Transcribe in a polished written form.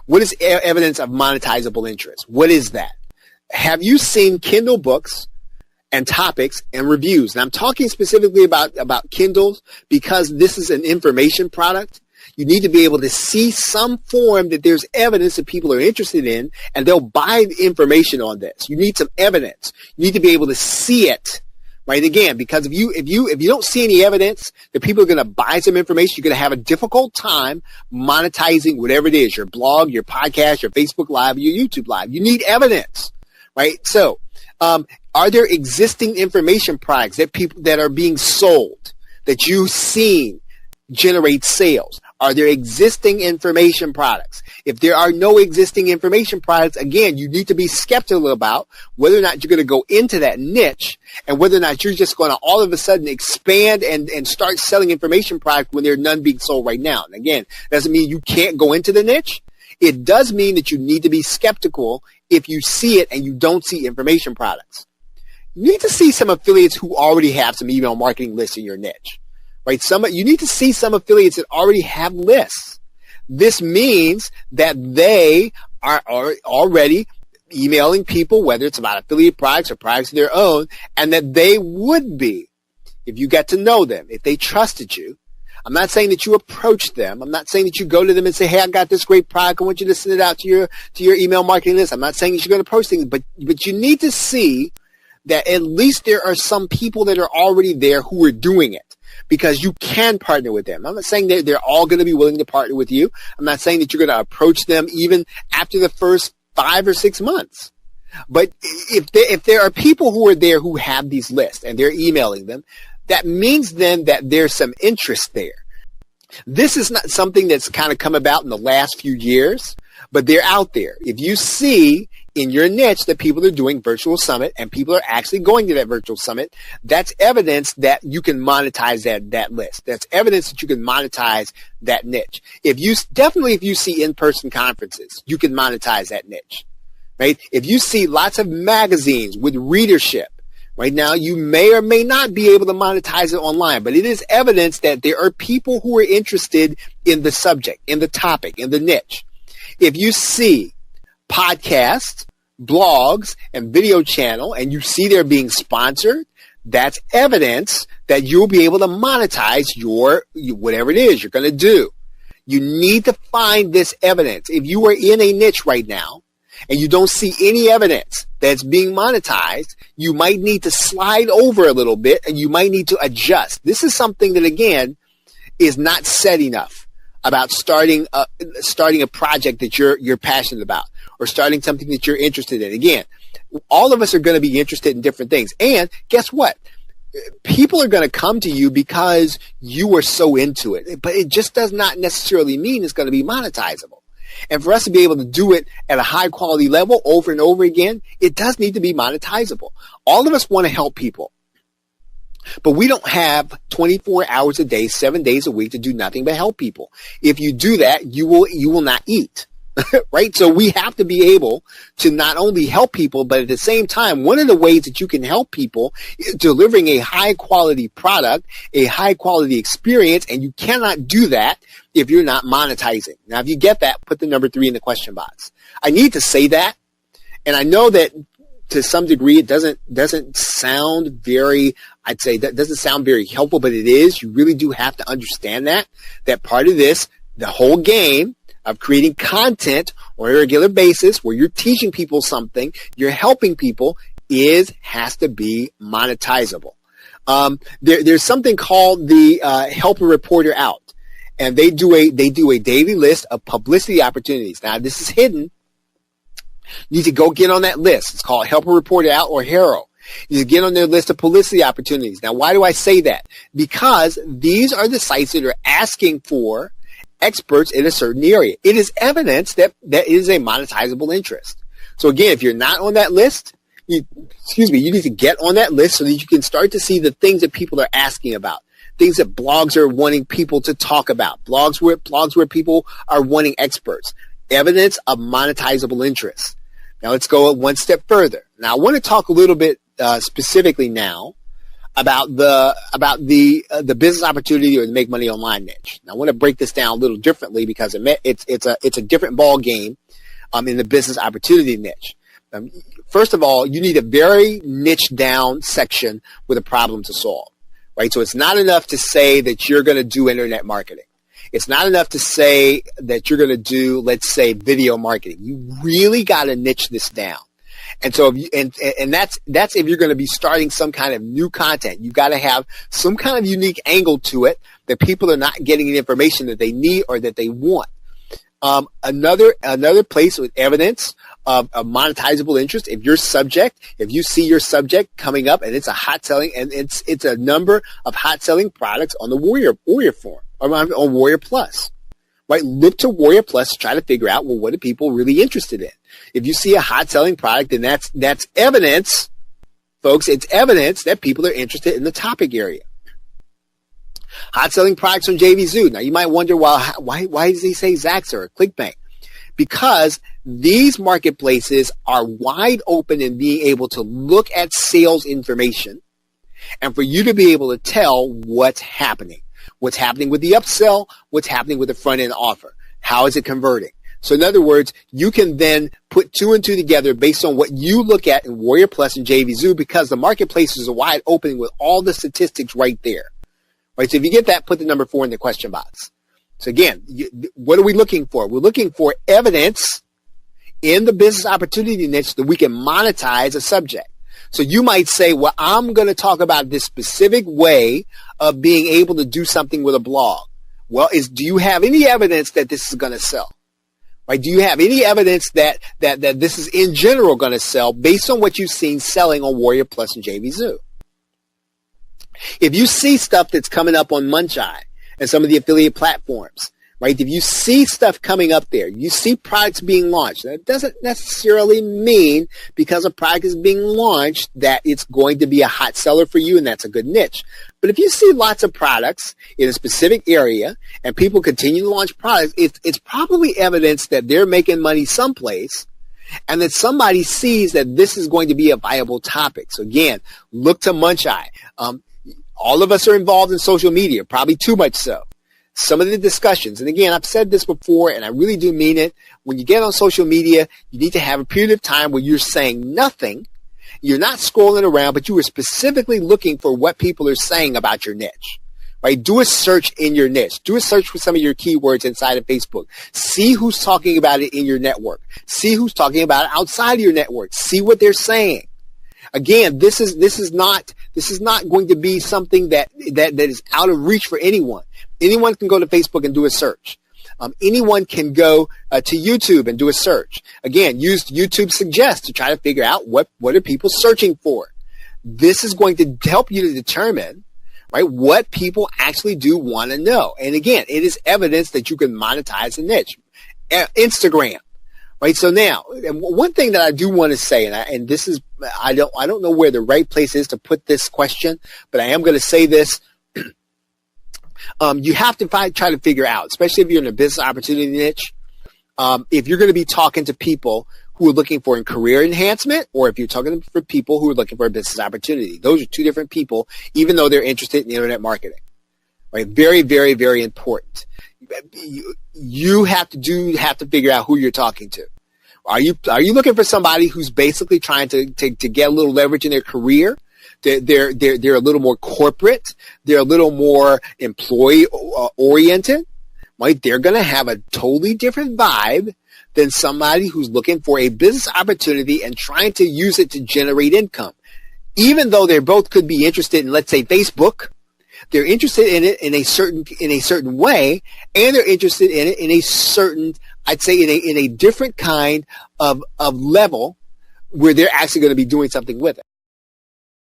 What is evidence of monetizable interest? What is that? Have you seen Kindle books and topics and reviews? And I'm talking specifically about Kindles because this is an information product. You need to be able to see some form that there's evidence that people are interested in, and they'll buy information on this. You need some evidence. You need to be able to see it, right? Again, because if you don't see any evidence that people are going to buy some information, you're going to have a difficult time monetizing whatever it is, your blog, your podcast, your Facebook Live, your YouTube Live. You need evidence, right? So, are there existing information products that are being sold that you've seen generate sales? Are there existing information products? If there are no existing information products, again, you need to be skeptical about whether or not you're going to go into that niche and whether or not you're just going to all of a sudden expand and start selling information products when there are none being sold right now. And again, doesn't mean you can't go into the niche. It does mean that you need to be skeptical if you see it and you don't see information products. You need to see some affiliates who already have some email marketing lists in your niche. Right? You need to see some affiliates that already have lists. This means that they are already emailing people, whether it's about affiliate products or products of their own, and that they would be, if you get to know them, if they trusted you. I'm not saying that you approach them. I'm not saying that you go to them and say, hey, I got this great product. I want you to send it out to your email marketing list. I'm not saying that you're going to approach things, but you need to see that at least there are some people that are already there who are doing it, because you can partner with them. I'm not saying that they're all going to be willing to partner with you. I'm not saying that you're going to approach them even after the first 5 or 6 months. But if there are people who are there who have these lists and they're emailing them, that means then that there's some interest there. This is not something that's kind of come about in the last few years, but they're out there. If you see in your niche that people are doing virtual summit and people are actually going to that virtual summit, that's evidence that you can monetize that list. That's evidence that you can monetize that niche. If you see in-person conferences, you can monetize that niche, right? If you see lots of magazines with readership, right now, you may or may not be able to monetize it online, but it is evidence that there are people who are interested in the subject, in the topic, in the niche. If you see podcasts, blogs, and video channel, and you see they're being sponsored, that's evidence that you'll be able to monetize your whatever it is you're going to do. You need to find this evidence. If you are in a niche right now and you don't see any evidence that's being monetized, you might need to slide over a little bit and you might need to adjust. This is something that, again, is not said enough about starting a project that you're passionate about or starting something that you're interested in. Again, all of us are going to be interested in different things. And guess what? People are going to come to you because you are so into it. But it just does not necessarily mean it's going to be monetizable. And for us to be able to do it at a high quality level over and over again, it does need to be monetizable. All of us want to help people. But we don't have 24 hours a day, 7 days a week to do nothing but help people. If you do that, you will not eat. Right? So we have to be able to not only help people, but at the same time, one of the ways that you can help people is delivering a high quality product, a high quality experience, and you cannot do that if you're not monetizing. Now, if you get that, put the number 3 in the question box. I need to say that, and I know that to some degree it doesn't sound very, I'd say that doesn't sound very helpful, but it is. You really do have to understand that part of this, the whole game of creating content on a regular basis where you're teaching people something, you're helping people, has to be monetizable. There's something called the Help a Reporter Out, and they do a daily list of publicity opportunities. Now, this is hidden. You need to go get on that list. It's called Help a Reporter Out or HARO. You need to get on their list of publicity opportunities. Now, why do I say that? Because these are the sites that are asking for experts in a certain area. It is evidence that is a monetizable interest. So again, if you're not on that list, you need to get on that list so that you can start to see the things that people are asking about, things that blogs are wanting people to talk about, blogs where people are wanting experts, evidence of monetizable interest. Now let's go one step further. Now I want to talk a little bit specifically now about the business opportunity or the make money online niche. Now, I want to break this down a little differently because it's a different ball game in the business opportunity niche. First of all, you need a very niche down section with a problem to solve, right? So it's not enough to say that you're going to do internet marketing. It's not enough to say that you're going to do, let's say, video marketing. You really got to niche this down. And so, and that's if you're going to be starting some kind of new content. You got to have some kind of unique angle to it that people are not getting the information that they need or that they want. Another place with evidence of a monetizable interest, if you see your subject coming up and it's a hot selling, and it's a number of hot selling products on the Warrior Forum, or on Warrior Plus, right? Look to Warrior Plus to try to figure out, well, what are people really interested in? If you see a hot selling product, then that's evidence, folks. It's evidence that people are interested in the topic area. Hot selling products on JVZoo. Now you might wonder, well, why does he say Zaxxer or ClickBank? Because these marketplaces are wide open in being able to look at sales information and for you to be able to tell what's happening. What's happening with the upsell, what's happening with the front end offer. How is it converting? So in other words, you can then put two and two together based on what you look at in Warrior Plus and JVZoo, because the marketplaces are wide open with all the statistics right there. Right, so if you get that, put the number 4 in the question box. So again, what are we looking for? We're looking for evidence in the business opportunity niche that we can monetize a subject. So you might say, well, I'm going to talk about this specific way of being able to do something with a blog. Well, do you have any evidence that this is going to sell? Right? Do you have any evidence that this is in general going to sell based on what you've seen selling on Warrior Plus and JVZoo? If you see stuff that's coming up on Muncheye and some of the affiliate platforms, right? If you see stuff coming up there, you see products being launched. That doesn't necessarily mean because a product is being launched that it's going to be a hot seller for you and that's a good niche. But if you see lots of products in a specific area and people continue to launch products, it's probably evidence that they're making money someplace and that somebody sees that this is going to be a viable topic. So again, look to Muncheye. All of us are involved in social media, probably too much so. Some of the discussions, and again, I've said this before, and I really do mean it. When you get on social media, you need to have a period of time where you're saying nothing. You're not scrolling around, but you are specifically looking for what people are saying about your niche. Right? Do a search in your niche. Do a search for some of your keywords inside of Facebook. See who's talking about it in your network. See who's talking about it outside of your network. See what they're saying. Again, this is not going to be something that is out of reach for anyone. Anyone can go to Facebook and do a search. Anyone can go to YouTube and do a search. Again, use YouTube Suggest to try to figure out what are people searching for. This is going to help you to determine, right, what people actually do want to know. And again, it is evidence that you can monetize a niche. Instagram. Right. So now, and one thing that I do want to say, and this is, I don't know where the right place is to put this question, but I am going to say this. You have to try to figure out, especially if you're in a business opportunity niche, if you're going to be talking to people who are looking for a career enhancement, or if you're talking for people who are looking for a business opportunity. Those are two different people, even though they're interested in internet marketing. Right. Very, very, very important. You have to figure out who you're talking to. Are you looking for somebody who's basically trying to get a little leverage in their career? They're a little more corporate. They're a little more employee oriented. Right? They're going to have a totally different vibe than somebody who's looking for a business opportunity and trying to use it to generate income. Even though they both could be interested in, let's say, Facebook, they're interested in it in a certain way, and they're interested in it in a certain, I'd say, in a different kind of level where they're actually going to be doing something with it.